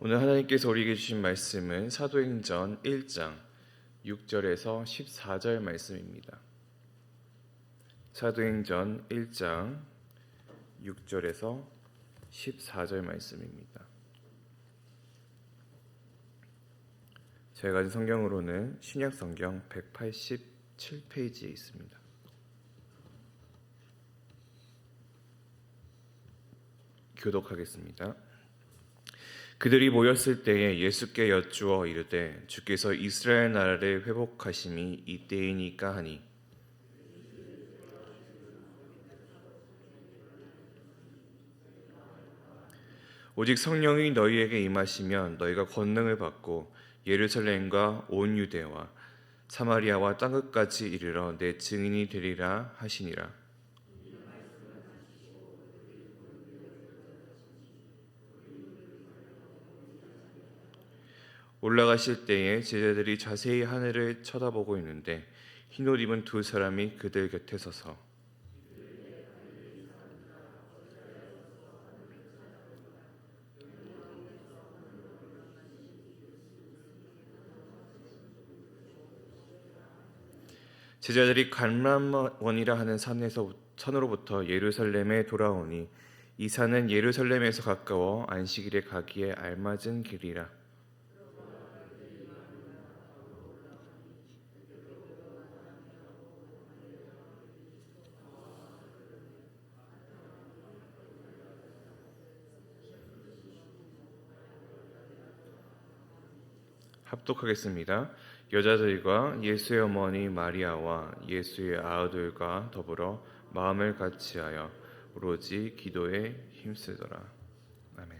오늘 하나님께서 우리에게 주신 말씀은 사도행전 1장 6절에서 14절 말씀입니다. 사도행전 1장 6절에서 14절 말씀입니다. 제가 가진 성경으로는 신약성경 187페이지에 있습니다. 교독하겠습니다. 그들이 모였을 때에 예수께 여쭈어 이르되 주께서 이스라엘 나라를 회복하심이 이때이니까 하니 오직 성령이 너희에게 임하시면 너희가 권능을 받고 예루살렘과 온 유대와 사마리아와 땅끝까지 이르러 내 증인이 되리라 하시니라. 올라가실 때에 제자들이 자세히 하늘을 쳐다보고 있는데 흰옷 입은 두 사람이 그들 곁에 서서 제자들이 갈람원이라 하는 산으로부터 예루살렘에 돌아오니 이 산은 예루살렘에서 가까워 안식일에 가기에 알맞은 길이라. 합독하겠습니다. 여자들과 예수의 어머니 마리아와 예수의 아우들과 더불어 마음을 같이하여 오로지 기도에 힘쓰더라. 아멘.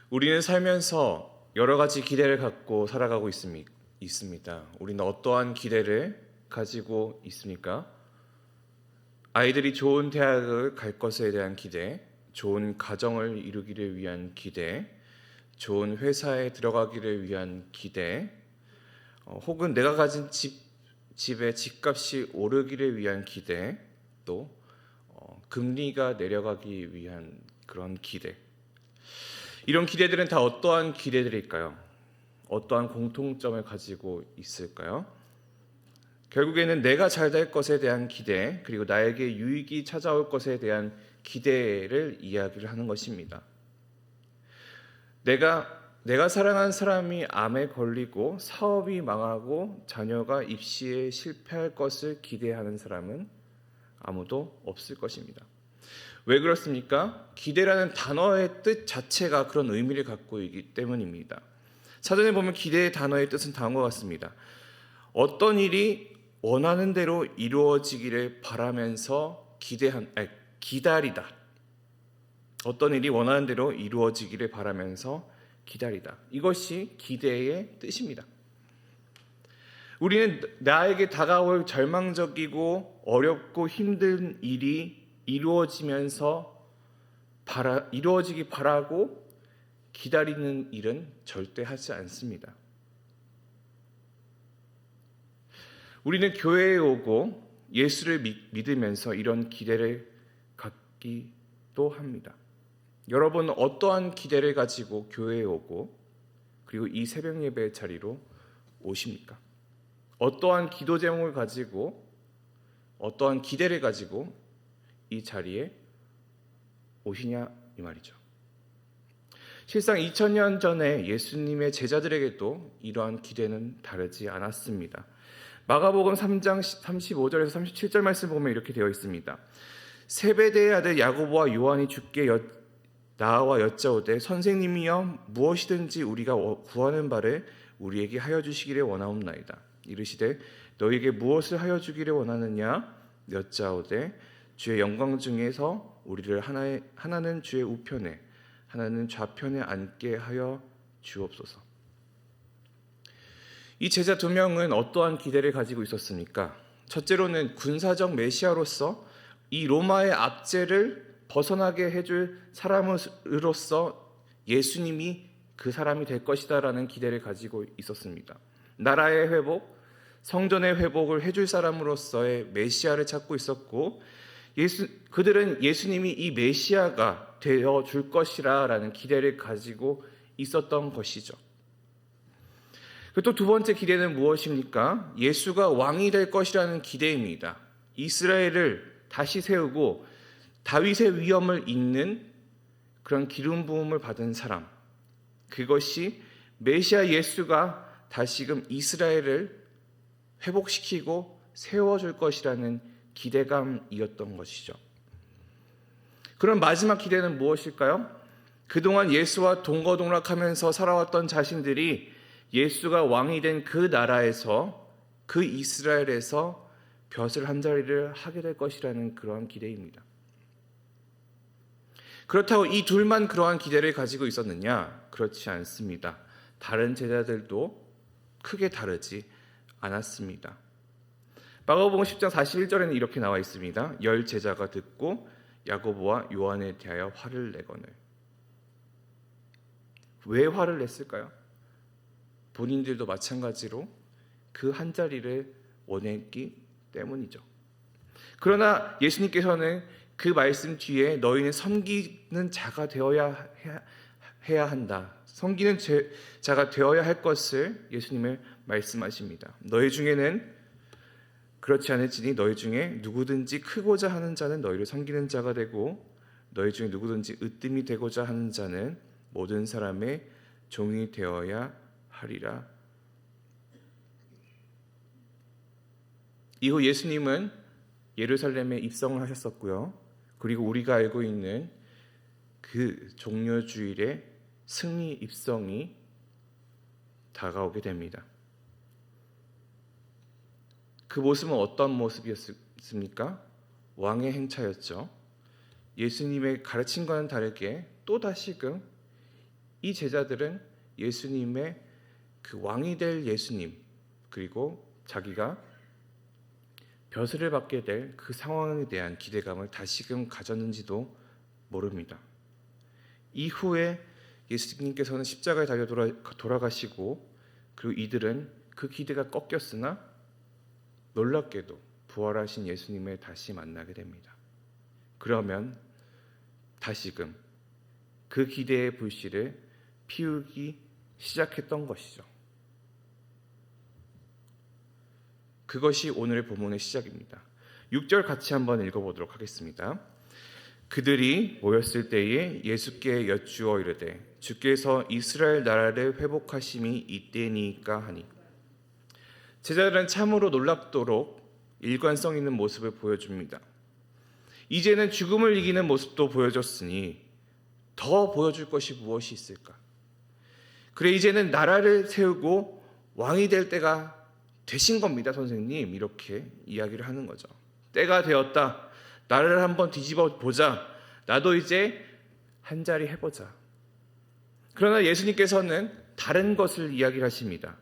우리는 살면서 여러 가지 기대를 갖고 살아가고 있습니다. 우리는 어떠한 기대를 가지고 있습니까? 아이들이 좋은 대학을 갈 것에 대한 기대, 좋은 가정을 이루기를 위한 기대, 좋은 회사에 들어가기를 위한 기대, 혹은 내가 가진 집의 집값이 오르기를 위한 기대, 또 금리가 내려가기 위한 그런 기대. 이런 기대들은 다 어떠한 기대들일까요? 어떠한 공통점을 가지고 있을까요? 결국에는 내가 잘 될 것에 대한 기대, 그리고 나에게 유익이 찾아올 것에 대한 기대를 이야기를 하는 것입니다. 내가 사랑하는 사람이 암에 걸리고 사업이 망하고 자녀가 입시에 실패할 것을 기대하는 사람은 아무도 없을 것입니다. 왜 그렇습니까? 기대라는 단어의 뜻 자체가 그런 의미를 갖고 있기 때문입니다. 사전에 보면 기대의 단어의 뜻은 다음과 같습니다. 어떤 일이 원하는 대로 이루어지기를 바라면서 기다리다. 어떤 일이 원하는 대로 이루어지기를 바라면서 기다리다. 이것이 기대의 뜻입니다. 우리는 나에게 다가올 절망적이고 어렵고 힘든 일이 이루어지기 바라고 기다리는 일은 절대 하지 않습니다. 우리는 교회에 오고 예수를 믿으면서 이런 기대를 갖기도 합니다. 여러분은 어떠한 기대를 가지고 교회에 오고 그리고 이 새벽 예배 자리로 오십니까? 어떠한 기도 제목을 가지고 어떠한 기대를 가지고 이 자리에 오시냐 이 말이죠. 실상 2000년 전에 예수님의 제자들에게도 이러한 기대는 다르지 않았습니다. 마가복음 3장 35절에서 37절 말씀 보면 이렇게 되어 있습니다. 세베대의 아들 야고보와 요한이 주께 나와 여짜오되 선생님이여 무엇이든지 우리가 구하는 바를 우리에게 하여 주시기를 원하옵나이다. 이르시되 너희에게 무엇을 하여 주기를 원하느냐 여짜오되 주의 영광 중에서 우리를 하나는 주의 우편에 하나는 좌편에 앉게 하여 주옵소서. 이 제자 두 명은 어떠한 기대를 가지고 있었습니까? 첫째로는 군사적 메시아로서 이 로마의 압제를 벗어나게 해줄 사람으로서 예수님이 그 사람이 될 것이다라는 기대를 가지고 있었습니다. 나라의 회복, 성전의 회복을 해줄 사람으로서의 메시아를 찾고 있었고 그들은 예수님이 이 메시아가 되어 줄 것이라라는 기대를 가지고 있었던 것이죠. 또 두 번째 기대는 무엇입니까? 예수가 왕이 될 것이라는 기대입니다. 이스라엘을 다시 세우고 다윗의 위엄을 잇는 그런 기름 부음을 받은 사람, 그것이 메시아 예수가 다시금 이스라엘을 회복시키고 세워줄 것이라는 기대감이었던 것이죠. 그럼 마지막 기대는 무엇일까요? 그동안 예수와 동거동락하면서 살아왔던 자신들이 예수가 왕이 된 그 나라에서, 그 이스라엘에서 벼슬 한 자리를 하게 될 것이라는 그러한 기대입니다. 그렇다고 이 둘만 그러한 기대를 가지고 있었느냐? 그렇지 않습니다. 다른 제자들도 크게 다르지 않았습니다. 마가복음 10장 41절에는 이렇게 나와 있습니다. 10 제자가 듣고 야고보와 요한에 대하여 화를 내거늘. 왜 화를 냈을까요? 본인들도 마찬가지로 그 한 자리를 원했기 때문이죠. 그러나 예수님께서는 그 말씀 뒤에 너희는 섬기는 자가 되어야 해야 한다. 섬기는 자가 되어야 할 것을 예수님을 말씀하십니다. 너희 중에는 그렇지 않을지니 너희 중에 누구든지 크고자 하는 자는 너희를 섬기는 자가 되고 너희 중에 누구든지 으뜸이 되고자 하는 자는 모든 사람의 종이 되어야 하리라. 이후 예수님은 예루살렘에 입성을 하셨었고요. 그리고 우리가 알고 있는 그 종려주일의 승리 입성이 다가오게 됩니다. 그 모습은 어떤 모습이었습니까? 왕의 행차였죠. 예수님의 가르침과는 다르게 또다시금 이 제자들은 예수님의 그 왕이 될 예수님, 그리고 자기가 벼슬을 받게 될 그 상황에 대한 기대감을 다시금 가졌는지도 모릅니다. 이후에 예수님께서는 십자가에 달려 돌아가시고, 그리고 이들은 그 기대가 꺾였으나 놀랍게도 부활하신 예수님을 다시 만나게 됩니다. 그러면 다시금 그 기대의 불씨를 피우기 시작했던 것이죠. 그것이 오늘의 본문의 시작입니다. 6절 같이 한번 읽어보도록 하겠습니다. 그들이 모였을 때에 예수께 여쭈어 이르되 주께서 이스라엘 나라를 회복하심이 이때니까 하니. 제자들은 참으로 놀랍도록 일관성 있는 모습을 보여줍니다. 이제는 죽음을 이기는 모습도 보여줬으니 더 보여줄 것이 무엇이 있을까? 그래, 이제는 나라를 세우고 왕이 될 때가 되신 겁니다, 선생님. 이렇게 이야기를 하는 거죠. 때가 되었다. 나라를 한번 뒤집어 보자. 나도 이제 한 자리 해보자. 그러나 예수님께서는 다른 것을 이야기를 하십니다.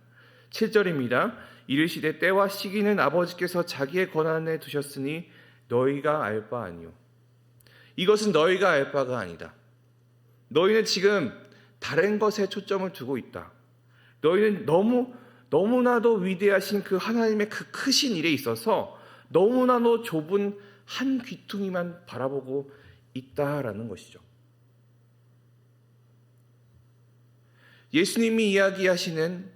7절입니다. 이르시되 때와 시기는 아버지께서 자기의 권한에 두셨으니 너희가 알 바 아니오. 이것은 너희가 알 바가 아니다. 너희는 지금 다른 것에 초점을 두고 있다. 너희는 너무나도 위대하신 그 하나님의 그 크신 일에 있어서 너무나도 좁은 한 귀퉁이만 바라보고 있다라는 것이죠. 예수님이 이야기하시는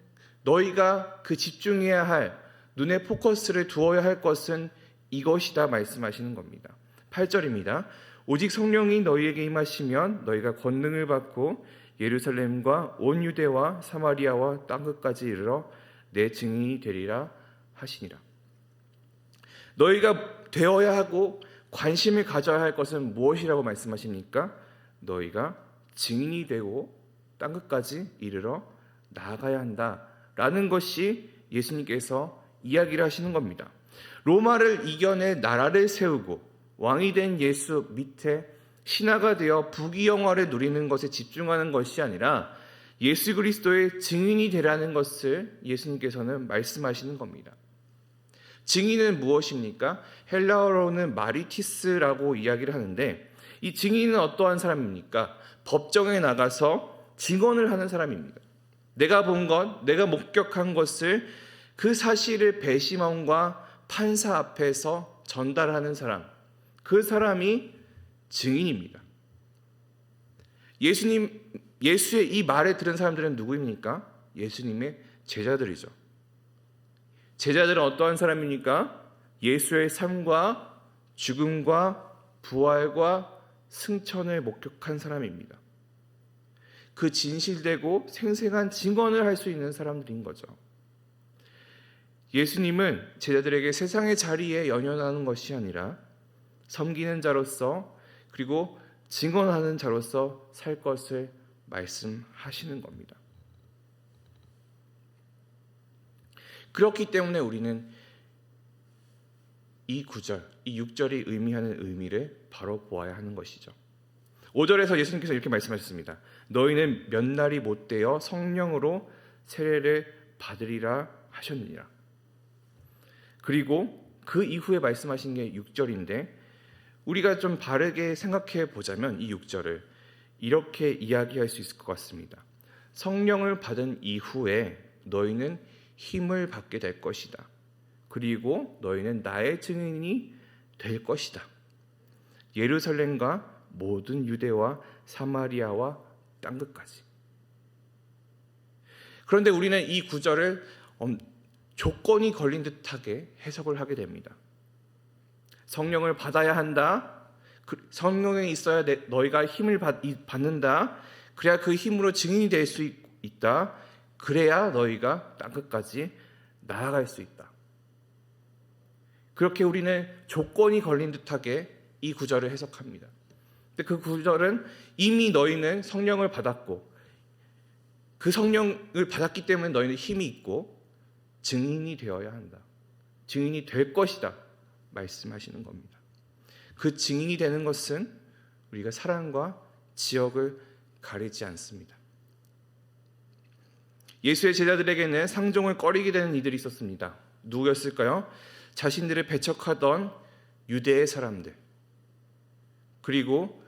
너희가 그 집중해야 할, 눈에 포커스를 두어야 할 것은 이것이다 말씀하시는 겁니다. 8절입니다. 오직 성령이 너희에게 임하시면 너희가 권능을 받고 예루살렘과 온 유대와 사마리아와 땅끝까지 이르러 내 증인이 되리라 하시니라. 너희가 되어야 하고 관심을 가져야 할 것은 무엇이라고 말씀하십니까? 너희가 증인이 되고 땅끝까지 이르러 나아가야 한다라는 것이 예수님께서 이야기를 하시는 겁니다. 로마를 이겨내 나라를 세우고 왕이 된 예수 밑에 신하가 되어 부귀영화를 누리는 것에 집중하는 것이 아니라 예수 그리스도의 증인이 되라는 것을 예수님께서는 말씀하시는 겁니다. 증인은 무엇입니까? 헬라어로는 마리티스라고 이야기를 하는데, 이 증인은 어떠한 사람입니까? 법정에 나가서 증언을 하는 사람입니다. 내가 본 것, 내가 목격한 것을 그 사실을 배심원과 판사 앞에서 전달하는 사람, 그 사람이 증인입니다. 예수의 이 말을 들은 사람들은 누구입니까? 예수님의 제자들이죠. 제자들은 어떠한 사람입니까? 예수의 삶과 죽음과 부활과 승천을 목격한 사람입니다. 그 진실되고 생생한 증언을 할 수 있는 사람들인 거죠. 예수님은 제자들에게 세상의 자리에 연연하는 것이 아니라 섬기는 자로서 그리고 증언하는 자로서 살 것을 말씀하시는 겁니다. 그렇기 때문에 우리는 이 9절, 이 6절이 의미하는 의미를 바로 보아야 하는 것이죠. 5절에서 예수님께서 이렇게 말씀하셨습니다. 너희는 몇 날이 못되어 성령으로 세례를 받으리라 하셨느니라. 그리고 그 이후에 말씀하신 게 6절인데 우리가 좀 바르게 생각해 보자면 이 6절을 이렇게 이야기할 수 있을 것 같습니다. 성령을 받은 이후에 너희는 힘을 받게 될 것이다. 그리고 너희는 나의 증인이 될 것이다. 예루살렘과 모든 유대와 사마리아와 땅끝까지. 그런데 우리는 이 구절을 조건이 걸린 듯하게 해석을 하게 됩니다. 성령을 받아야 한다. 성령에 있어야 너희가 힘을 받는다. 그래야 그 힘으로 증인이 될 수 있다. 그래야 너희가 땅끝까지 나아갈 수 있다. 그렇게 우리는 조건이 걸린 듯하게 이 구절을 해석합니다. 근데 그 구절은 이미 너희는 성령을 받았고 그 성령을 받았기 때문에 너희는 힘이 있고 증인이 되어야 한다. 증인이 될 것이다. 말씀하시는 겁니다. 그 증인이 되는 것은 우리가 사람과 지역을 가리지 않습니다. 예수의 제자들에게는 상종을 꺼리게 되는 이들이 있었습니다. 누구였을까요? 자신들을 배척하던 유대의 사람들, 그리고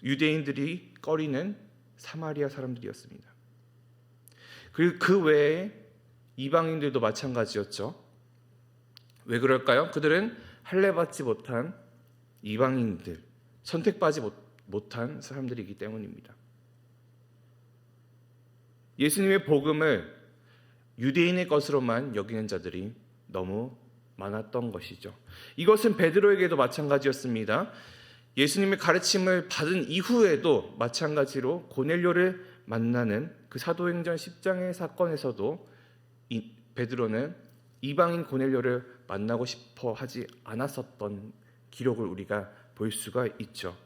유대인들이 꺼리는 사마리아 사람들이었습니다. 그리고 그 외에 이방인들도 마찬가지였죠. 왜 그럴까요? 그들은 할례받지 못한 이방인들, 선택받지 못한 사람들이기 때문입니다. 예수님의 복음을 유대인의 것으로만 여기는 자들이 너무 많았던 것이죠. 이것은 베드로에게도 마찬가지였습니다. 예수님의 가르침을 받은 이후에도 마찬가지로 고넬료를 만나는 그 사도행전 10장의 사건에서도 베드로는 이방인 고넬료를 만나고 싶어 하지 않았었던 기록을 우리가 볼 수가 있죠.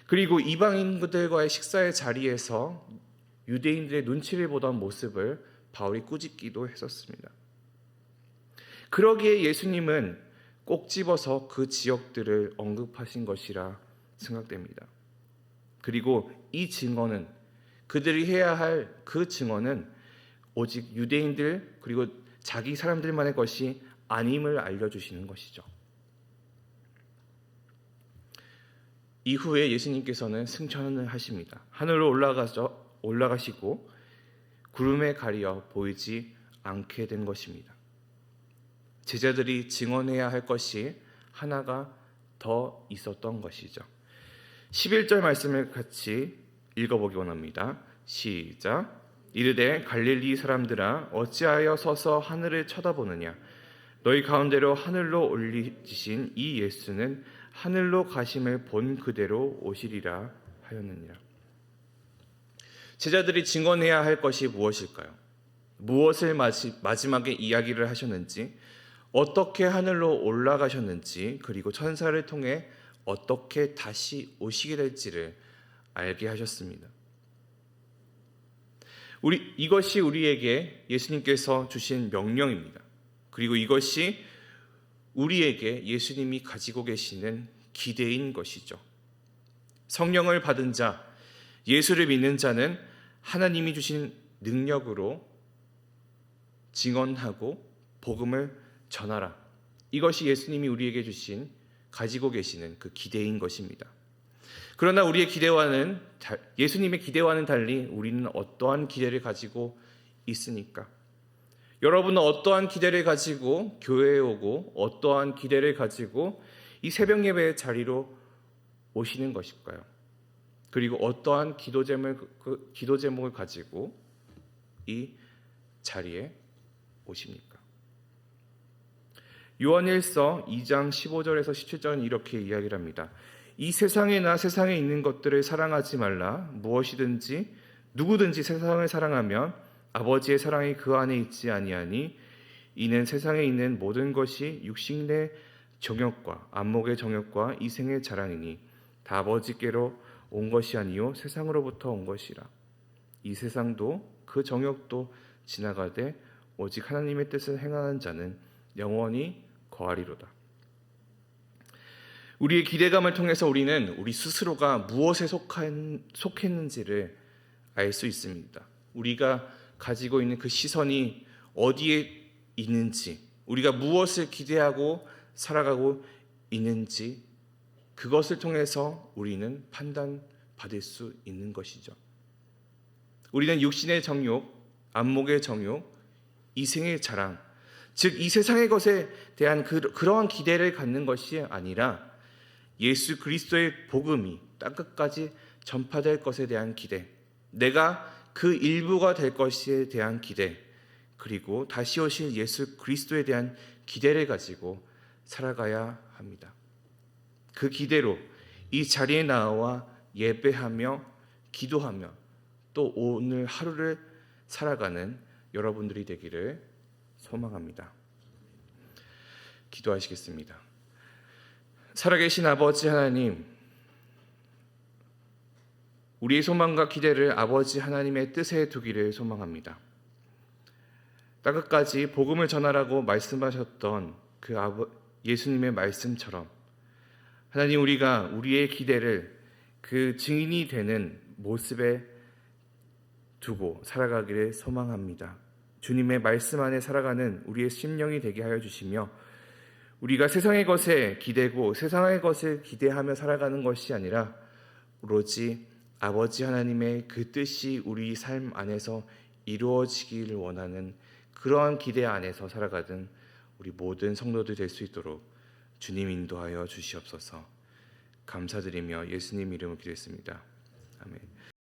그리고 이방인들과의 식사의 자리에서 유대인들의 눈치를 보던 모습을 바울이 꾸짖기도 했었습니다. 그러기에 예수님은 꼭 집어서 그 지역들을 언급하신 것이라 생각됩니다. 그리고 이 증언은 그들이 해야 할 그 증언은 오직 유대인들 그리고 자기 사람들만의 것이 아님을 알려주시는 것이죠. 이후에 예수님께서는 승천을 하십니다. 하늘로 올라가시고 구름에 가리어 보이지 않게 된 것입니다. 제자들이 증언해야 할 것이 하나가 더 있었던 것이죠. 11절 말씀을 같이 읽어보기 원합니다. 시작. 이르되 갈릴리 사람들아 어찌하여 서서 하늘을 쳐다보느냐. 너희 가운데로 하늘로 올리신 이 예수는 하늘로 가심을 본 그대로 오시리라 하였느니라. 제자들이 증언해야 할 것이 무엇일까요? 무엇을 마지막에 이야기를 하셨는지, 어떻게 하늘로 올라가셨는지, 그리고 천사를 통해 어떻게 다시 오시게 될지를 알게 하셨습니다. 이것이 우리에게 예수님께서 주신 명령입니다. 그리고 이것이 우리에게 예수님이 가지고 계시는 기대인 것이죠. 성령을 받은 자, 예수를 믿는 자는 하나님이 주신 능력으로 증언하고 복음을 전하라. 이것이 예수님이 우리에게 가지고 계시는 그 기대인 것입니다. 그러나 예수님의 기대와는 달리 우리는 어떠한 기대를 가지고 있으니까? 여러분은 어떠한 기대를 가지고 교회에 오고 어떠한 기대를 가지고 이 새벽 예배의 자리로 오시는 것일까요? 그리고 어떠한 기도 제목을 가지고 이 자리에 오십니까? 요한일서 2장 15절에서 17절은 이렇게 이야기를 합니다. 이 세상에나 세상에 있는 것들을 사랑하지 말라. 무엇이든지 누구든지 세상을 사랑하면 아버지의 사랑이 그 안에 있지 아니하니 이는 세상에 있는 모든 것이 육신의 정욕과 안목의 정욕과 이생의 자랑이니 다 아버지께로 온 것이 아니요 세상으로부터 온 것이라. 이 세상도 그 정욕도 지나가되 오직 하나님의 뜻을 행하는 자는 영원히 거하리로다. 우리의 기대감을 통해서 우리는 우리 스스로가 무엇에 속했는지를 알 수 있습니다. 우리가 가지고 있는 그 시선이 어디에 있는지, 우리가 무엇을 기대하고 살아가고 있는지, 그것을 통해서 우리는 판단받을 수 있는 것이죠. 우리는 육신의 정욕, 안목의 정욕, 이생의 자랑, 즉 이 세상의 것에 대한 그러한 기대를 갖는 것이 아니라 예수 그리스도의 복음이 땅끝까지 전파될 것에 대한 기대, 내가 그 일부가 될 것에 대한 기대, 그리고 다시 오실 예수 그리스도에 대한 기대를 가지고 살아가야 합니다. 그 기대로 이 자리에 나와 예배하며 기도하며 또 오늘 하루를 살아가는 여러분들이 되기를 소망합니다. 기도하시겠습니다. 살아계신 아버지 하나님, 우리의 소망과 기대를 아버지 하나님의 뜻에 두기를 소망합니다. 땅끝까지 복음을 전하라고 말씀하셨던 그 예수님의 말씀처럼 하나님, 우리가 우리의 기대를 그 증인이 되는 모습에 두고 살아가기를 소망합니다. 주님의 말씀 안에 살아가는 우리의 심령이 되게 하여 주시며 우리가 세상의 것에 기대고 세상의 것을 기대하며 살아가는 것이 아니라 오로지 아버지 하나님의 그 뜻이 우리 삶 안에서 이루어지기를 원하는 그러한 기대 안에서 살아가던 우리 모든 성도들 될 수 있도록 주님 인도하여 주시옵소서. 감사드리며 예수님 이름으로 기도했습니다. 아멘.